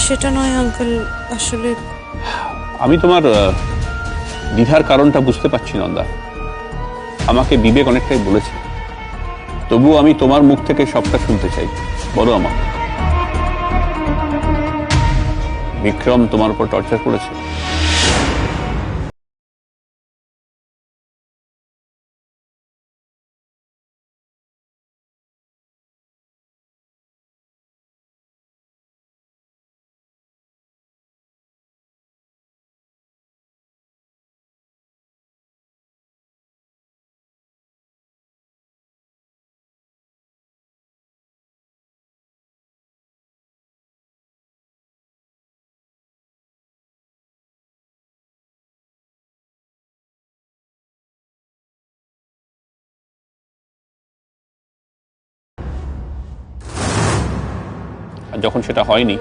সেটা নয় আঙ্কেল, আসলে আমি তোমার দ্বিধার কারণটা বুঝতে পারছি নন্দা। আমাকে বিবেক অনেকটাই বলেছে, তবুও আমি তোমার মুখ থেকে সবটা শুনতে চাই। বলো আমাকে, বিক্রম তোমার উপর টর্চার করেছে? আর যখন সেটা হয়নি,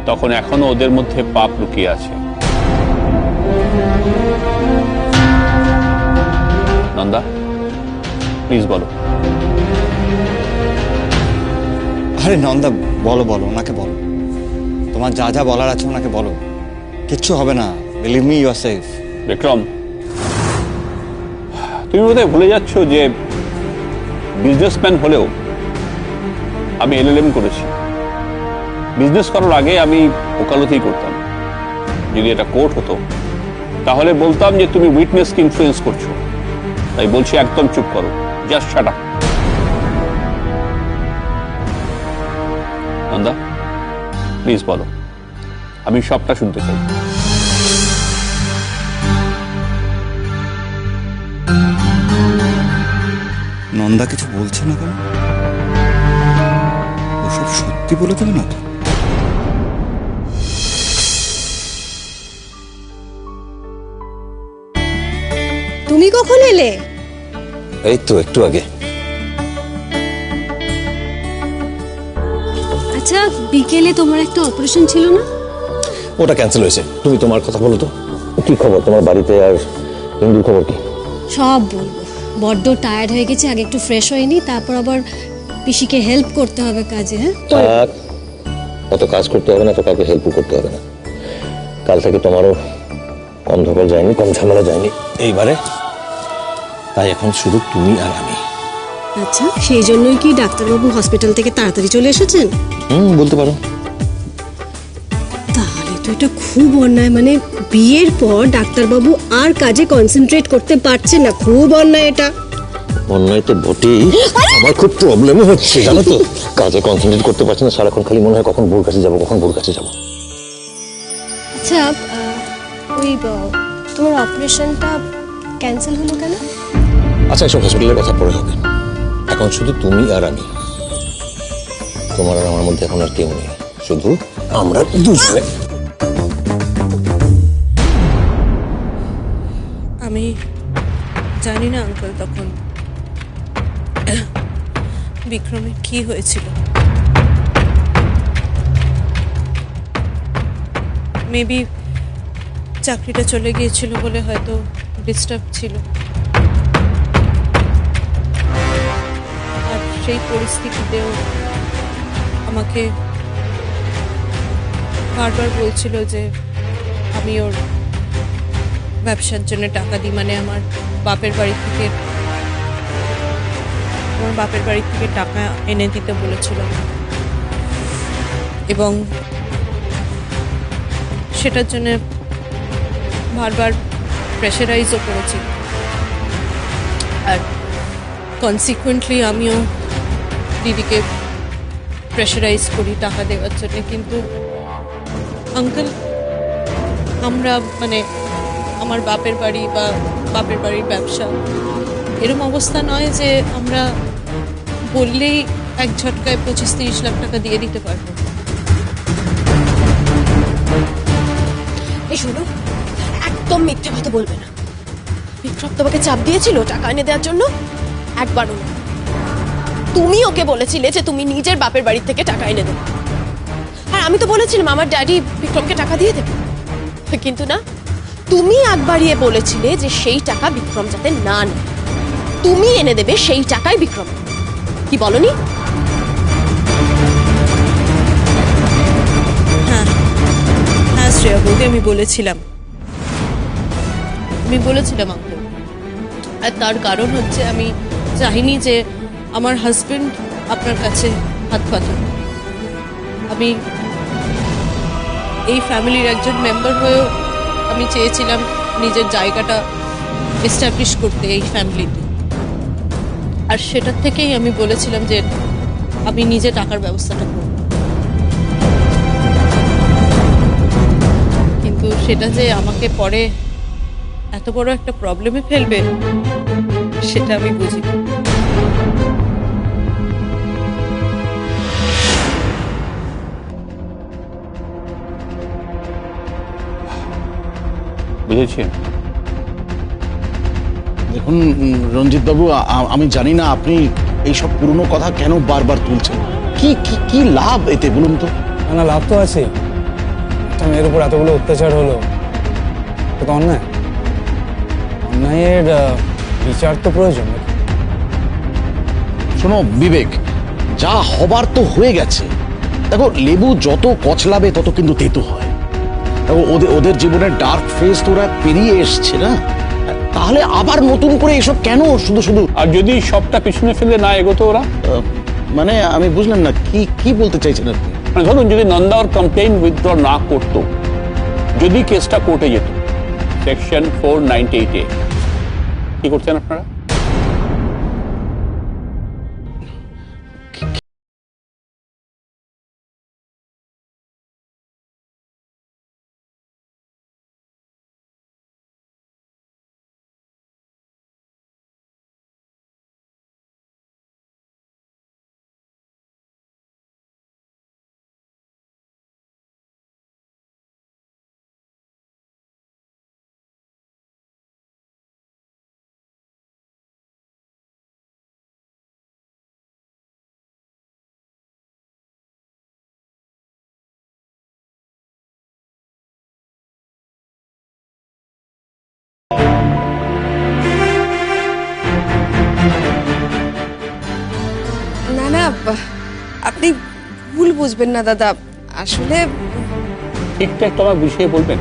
তখন এখনো ওদের মধ্যে পাপ লুকিয়ে আছে। নন্দা, প্লিজ বলো। আরে নন্দা, বলো বলো, ওনাকে বলো। তোমার যা যা বলার আছে ওনাকে বলো। কিচ্ছু হবে না, believe me, you are safe. Vikram, তুমি বোধহয় ভুলে যাচ্ছ যে বিজনেসম্যান হলেও আমি LLM করেছি। বিজনেস করার আগে আমি ওকালতি করতাম। যদি এটা কোর্ট হতো তাহলে বলতাম যে তুমি উইটনেসকে ইনফ্লুয়েন্স করছো। তাই বলছি, একদম চুপ করো, just shut up. Nanda, please বলো, আমি সবটা শুনতে চাই। নন্দা কিছু বলছে না কেন? ওসব সত্যি বলে দেবে না তো? তুমি কখন এলে? এই তো একটু আগে। আচ্ছা, বিকেলে তোমার একটা অপারেশন ছিল না? ওটা ক্যান্সেল হয়েছে। তুমি তোমার কথা বলো তো, কি খবর তোমার বাড়িতে? আর হিন্দুর খবর কি? সব বলবো। বড্ড টায়ার্ড হয়ে গেছে, আগে একটু ফ্রেশ হয়ে নি, তারপর আবার পিসিকে হেল্প করতে হবে কাজে। হ্যাঁ, অত কাজ করতে হবে না তো, কাউকে হেল্পও করতে হবে না। কাল থেকে তোমারও কম ধকল যায়নি, কম ঝামেলা যায়নি এইবারে। তাই এখন শুধু তুমি আর আমি। আচ্ছা, সেই জন্যই কি ডাক্তারবাবু হসপিটাল থেকে তাড়াতাড়ি চলে এসেছেন? বলতে পারো। তাহলে তো এটা খুব অন্যায়। মানে বিয়ের পর ডাক্তারবাবু আর কাজে কনসেন্ট্রেট করতে পারছেন না, খুব অন্যায় এটা। অন্যায় তো বটেই, আমার খুব প্রবলেমও হচ্ছে জানো তো। কাজে কনসেন্ট্রেট করতে পারছি না, সারাক্ষণ খালি মনে হয় কখন বোর কাছে যাবো, কখন বোর কাছে যাবো। আচ্ছা, ওই তোমার অপারেশনটা ক্যান্সেল হলো কেন? আচ্ছা, এসব হসপিটালের কথা পরে হবে। এখন শুধু তুমি আর আমি। তোমার আর আমার মধ্যে এখন আর কেউ নেই, শুধু আমরা দুজনে। আমি জানি না আঙ্কেল তখন বিক্রমের কি হয়েছিল। মেবি চাকরিটা চলে গিয়েছিল বলে হয়তো ডিস্টার্ব ছিল, আর সেই পরিস্থিতিতেও আমাকে বারবার বলছিল যে আমি ওর ব্যবসার জন্য টাকা দিই। মানে আমার বাপের বাড়ি থেকে টাকা এনে দিতে বলেছিল, এবং সেটার জন্য বারবার প্রেশারাইজও করেছি। আর কনসিকুয়েন্টলি আমিও দিদিকে প্রেশারাইজ করি টাকা দেওয়ার জন্য। কিন্তু আঙ্কেল, আমরা মানে আমার বাপের বাড়ি বা বাপের বাড়ির ব্যবসা এরকম অবস্থা নয় যে আমরা বললেই এক ঝটকায় 25-30 লাখ টাকা দিয়ে দিতে পারবো। এই শোনো, একদম মিথ্যে কথা বলবে না। বিক্রম তোমাকে চাপ দিয়েছিল টাকা এনে দেওয়ার জন্য? একবারও না। তুমি ওকে বলেছিলে যে তুমি নিজের বাপের বাড়ি থেকে টাকা এনে দেবে, আর আমি তো বলেছিলাম আমার ড্যাডি বিক্রমকে টাকা দিয়ে দেবে। কিন্তু না, তুমি আগ বাড়িয়ে বলেছিলে যে সেই টাকা বিক্রম যাতে না নেয়, তুমি এনে দেবে সেই টাকায় বিক্রম। কি বলনি? শ্রেয়া বৌদি, আমি বলেছিলাম আঙ্কেল। আর তার কারণ হচ্ছে আমি চাইনি যে আমার হাজবেন্ড আপনার কাছে হাত পাতুন। আমি এই ফ্যামিলির একজন মেম্বার হয়েও আমি চেয়েছিলাম নিজের জায়গাটা এস্টাবলিশ করতে এই ফ্যামিলিতে। আর সেটার থেকেই আমি বলেছিলাম যে আমি নিজে টাকার ব্যবস্থাটা করব। কিন্তু সেটা যে আমাকে পরে এত বড় একটা প্রবলেমে ফেলবে সেটা আমি বুঝি। বুঝেছি। দেখুন রঞ্জিত বাবু, আমি জানি না আপনি এইসব পুরনো কথা কেন বারবার তুলছেন। কি কি কি লাভ এতে বলুন তো? না, লাভ তো আছে। একটা মেয়ের উপর এতগুলো অত্যাচার হলো, এটা তো অন্যায়। অন্যায়ের বিচার তো প্রয়োজন। শোনো বিবেক, যা হবার তো হয়ে গেছে। দেখো, লেবু যত কচলাবে তত কিন্তু তেতো হয়। দেখো, ওদের জীবনের ডার্ক ফেজ তো ওরা পেরিয়ে এসছে না, তাহলে আবার নতুন করে এসব কেন শুধু শুধু? আর যদি সবটা পিছনে ফেলে না এগোতো ওরা, মানে আমি বুঝলাম না কি কি বলতে চাইছেন আপনি? মানে ধরুন যদি নন্দা ওর কমপ্লেইন উইথড্র না করতো, যদি কেসটা কোর্টে যেত সেকশন 498A, কি করতেন আপনারা? না না, আপনি ভুল বুঝবেন না দাদা। আসলে ঠিকঠাক তো আমার বুঝিয়ে বলবেন।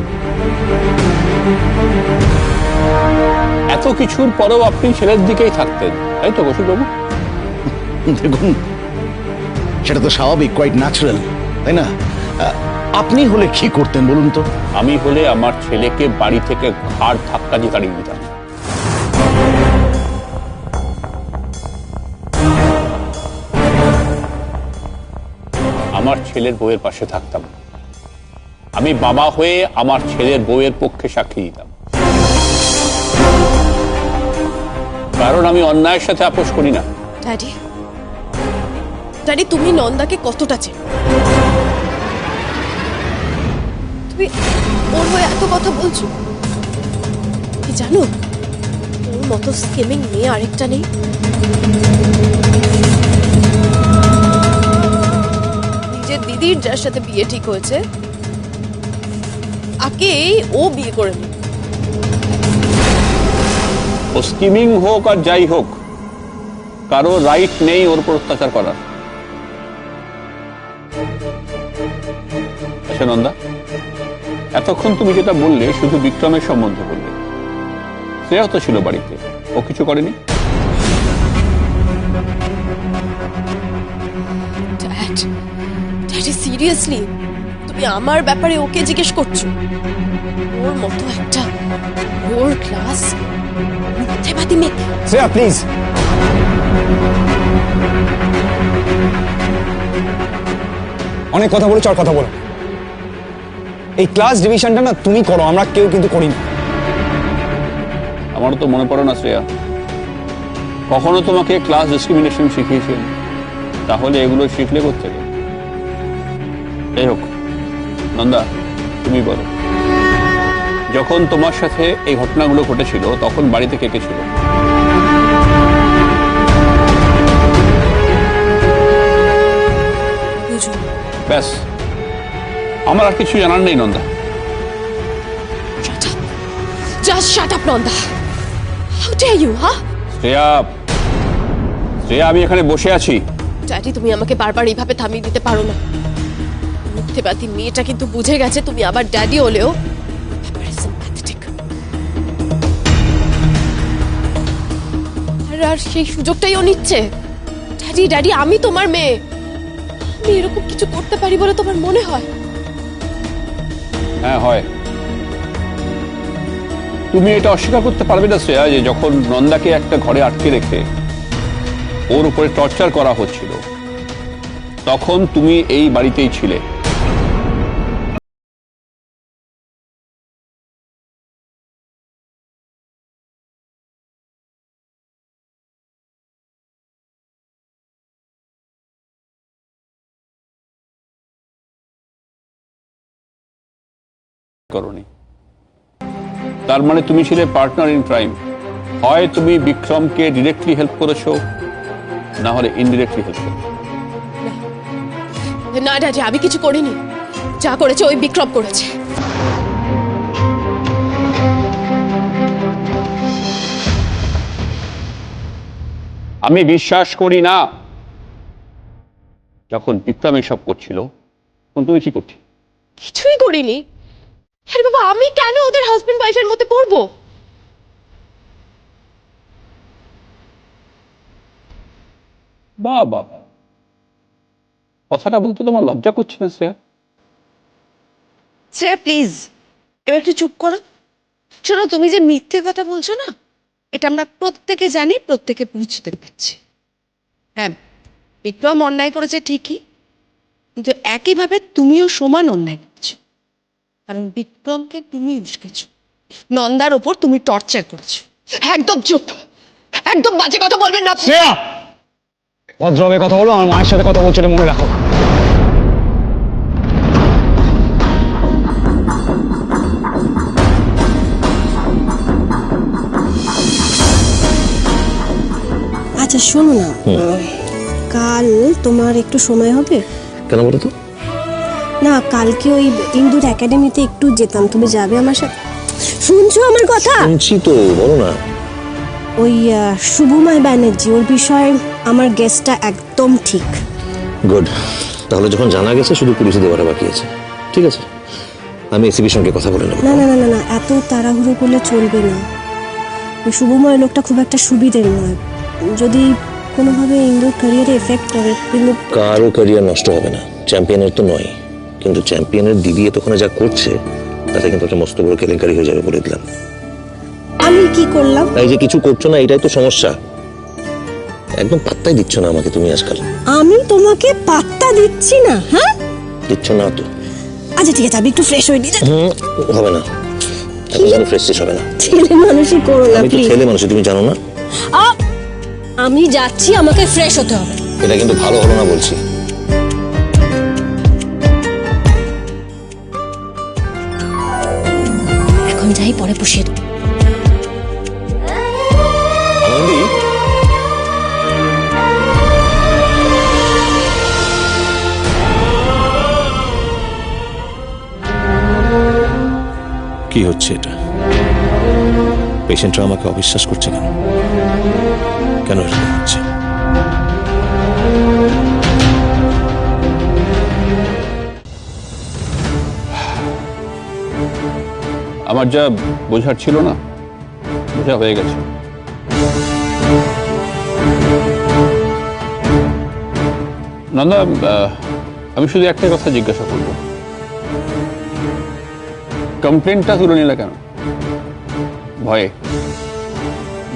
এত কিছুর পরেও আপনি ছেলের দিকেই থাকতেন, তাই তো কৌশিকবাবু? দেখুন, সেটা তো স্বাভাবিক, কোয়াইট ন্যাচারাল, তাই না? আপনি হলে কি করতেন বলুন তো? আমি হলে আমার ছেলেকে বাড়ি থেকে ঘাড় ধাক্কা দিয়ে তাড়িয়ে দিতাম। আমার ছেলের বউয়ের পাশে থাকতাম। আমি বাবা হয়ে আমার ছেলের বউয়ের পক্ষে সাক্ষী দিতাম, কারণ আমি অন্যায়ের সাথে আপোষ করি না। ড্যাডি, ড্যাডি, তুমি নন্দাকে কতটা চেনো? তুমি ওর হয়ে এত কথা বলছো। কি জানো, ওর মতো স্কিমিং মেয়ে আরেকটা নেই। নিজের দিদির যার সাথে বিয়ে ঠিক হয়েছে তাকেই ও বিয়ে করে নি। ও স্কিমিং হোক আর যাই হোক, কারো রাইট নেই ওর উপর অত্যাচার করার। আচ্ছা নন্দা, এতক্ষণ তুমি যেটা বললে শুধু বিক্রমের সম্বন্ধে বললে, শ্রেয়া তো ছিল বাড়িতে, ও কিছু করেনি? ড্যাডি, সিরিয়াসলি তুমি আমার ব্যাপারে ওকে জিজ্ঞেস করছো? ওর মতো একটা ওর ক্লাস মিথ্যেবাদী মেয়ে। শ্রেয়া প্লিজ। অনেক কথা বলেছো, আর কথা বলো। এই ক্লাস ডিভিশনটা না তুমি করো, আমরা কেউ কিন্তু করি না। আমারও তো মনে পড়ে না শ্রেয়া, কখনো তোমাকে ক্লাস ডিসক্রিমিনেশন শিখিয়েছেন? তাহলে এগুলো শিখলে কোত্থেকে? যাই হোক নন্দা, তুমি বলো, যখন তোমার সাথে এই ঘটনাগুলো ঘটেছিল তখন বাড়িতে কে কে ছিল? ব্যাস, আমার আর কিছু জানার নেই Nanda. Just shut up, Nanda. How dare you, huh? Shreya, Shreya, আমি এখানে বসে আছি। ড্যাডি, তুমি আমাকে বারবার এইভাবে থামিয়ে দিতে পারো না। মিথ্যে মিথ্যেবাদী মেয়েটা কিন্তু বুঝে গেছে তুমি আবার ড্যাডি হলেও ব্যাপারে sympathetic। আর সেই সুযোগটাই ও নিচ্ছে। ড্যাডি ড্যাডি আমি তোমার মেয়ে, আমি এরকম কিছু করতে পারি বলে তোমার মনে হয়? হ্যাঁ হয়। তুমি এটা অস্বীকার করতে পারবে না শ্রেয়া যে যখন নন্দাকে একটা ঘরে আটকে রেখে ওর উপরে টর্চার করা হচ্ছিল তখন তুমি এই বাড়িতেই ছিলে। করনি, তার মানে তুমি ছিলে পার্টনার ইন ক্রাইম। হয় তুমি বিক্রমকে ডিরেক্টলি হেল্প করেছো, না হলে ইনডিরেক্টলি হেল্প করেছো। না ড্যাডি আমি কিছু করিনি, যা করেছে ওই বিক্রম করেছে। আমি বিশ্বাস করি না। যখন বিক্রম এসব করছিল তখন তুমি কি করছি? কিছুই করিনি। আরে বাবা আমি কেন ওদের হাজবেন্ড ওয়াইফের মধ্যে পড়বো? বাবা, কথাটা বলতে তোমার লজ্জা করছে না শ্রেয়া? শ্রেয়া প্লিজ এবার একটু চুপ করো। শোনো, তুমি যে মিথ্যে কথা বলছো না, এটা আমরা প্রত্যেকে জানি, প্রত্যেকে বুঝতে পারছি। হ্যাঁ, বিক্রম অন্যায় করেছে ঠিকই, কিন্তু একইভাবে তুমিও সমান অন্যায় করছো। কারণ বিক্রমকে তুমি উস্কেছো, নন্দার ওপর তুমি টর্চার করেছো। একদম চুপ, একদম বাজে কথা বলবেন না। শ্রেয়া, ভদ্রভাবে কথা বলো, আমার মায়ের সাথে কথা বলছো, এটা মনে রাখো। আচ্ছা শোনো না, কাল তোমার একটু সময় হবে? কেন বলো তো? না, কালকে ওই ইন্দুর একাডেমিতে একটু যেতাম, তুমি যাবে আমার সাথে? শুনছো আমার কথা? শুনছি তো, বলো না। ওই শুভময় ব্যানার্জি, ওর বিষয়ে আমার গেসটা একদম ঠিক। গুড, তাহলে যখন জানা গেছে শুধু পুলিশে দেওয়াটা বাকি আছে। ঠিক আছে, আমি এসিপির সঙ্গে কথা বলে নেব। না না না না না, এত তাড়াহুড়ো করলে চলবে না। ওই শুভময় লোকটা খুব একটা সুবিধের নয়, যদি কোনোভাবে ইন্দুর ক্যারিয়ারে এফেক্ট করে। কিন্তু কারও ক্যারিয়ার নষ্ট হবে না, চ্যাম্পিয়নের তো নয়, কিন্তু চ্যাম্পিয়নের দিদি এতক্ষণে যা করছে তাতে কিন্তু একটা মস্ত বড় কেলেঙ্কারি হয়ে যাবে বলে দিলাম। আমি কি করলাম? এই যে কিছু করছো না, এটাই তো সমস্যা। একদম পাত্তাই দিচ্ছ না আমাকে তুমি আজকাল। আমি তোমাকে পাত্তা দিচ্ছি না? হ্যাঁ দিচ্ছ না তো। আচ্ছা ঠিক আছে, আমি একটু ফ্রেশ হয়ে নিই। হবে না, এখন যেন ফ্রেশ হবে না। ছেলে মানুষই করো না আমি তো প্লিজ। ছেলে মানুষ, তুমি জানো না? আমি যাচ্ছি, আমাকে ফ্রেশ হতে হবে। এটা কিন্তু ভালো হলো না বলছি। এখন যাই, পরে পুষিয়ে দেবো। আনন্দি, কি হচ্ছে এটা? পেশেন্টরা আমাকে অবিশ্বাস করছে কেন? কেন এরকম হচ্ছে? আমার যা বোঝার ছিল না, বোঝা হয়ে গেছে। নন্দা, আমি শুধু একটাই কথা জিজ্ঞাসা করব, কমপ্লেনটা তুলে নিলে কেন? ভয়ে?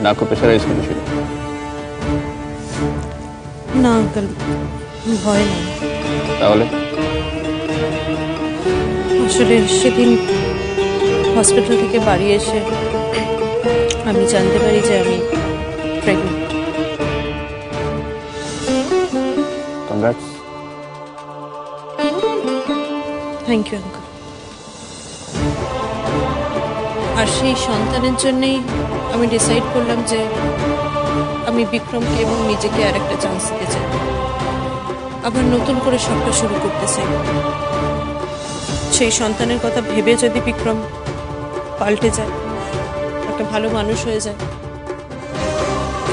নার্কো প্রেশারাইজ করেছিল? না আঙ্কেল, ভয় নেই। তাহলে আসলে সেদিন হসপিটাল থেকে বাড়ি এসে আমি জানতে পারি যে আমি pregnant. Congrats. Thank you uncle. আর সেই সন্তানের জন্যই আমি ডিসাইড করলাম যে আমি বিক্রমকে এবং নিজেকে আর একটা চান্স দিতে চাই, আবার নতুন করে সবটা শুরু করতে চাই। সেই সন্তানের কথা ভেবে যদি বিক্রম পাল্টে যায়, একটা ভালো মানুষ হয়ে যায়।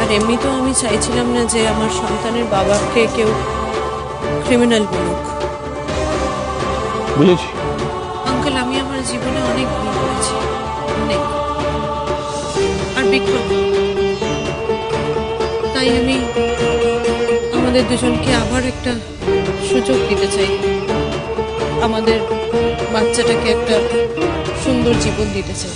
আর এমনিতেও আমি চাইছিলাম না যে আমার সন্তানের বাবাকে কেউ ক্রিমিনাল বলুক। বুঝেছি। আঙ্কেল, আমি আমার জীবনে অনেক ভুল করেছি, অনেক। আর বিক্রম, তাই আমি আমাদের দুজনকে আবার একটা সুযোগ দিতে চাই, আমাদের বাচ্চাটাকে একটা সুন্দর জীবন দিতে চাই।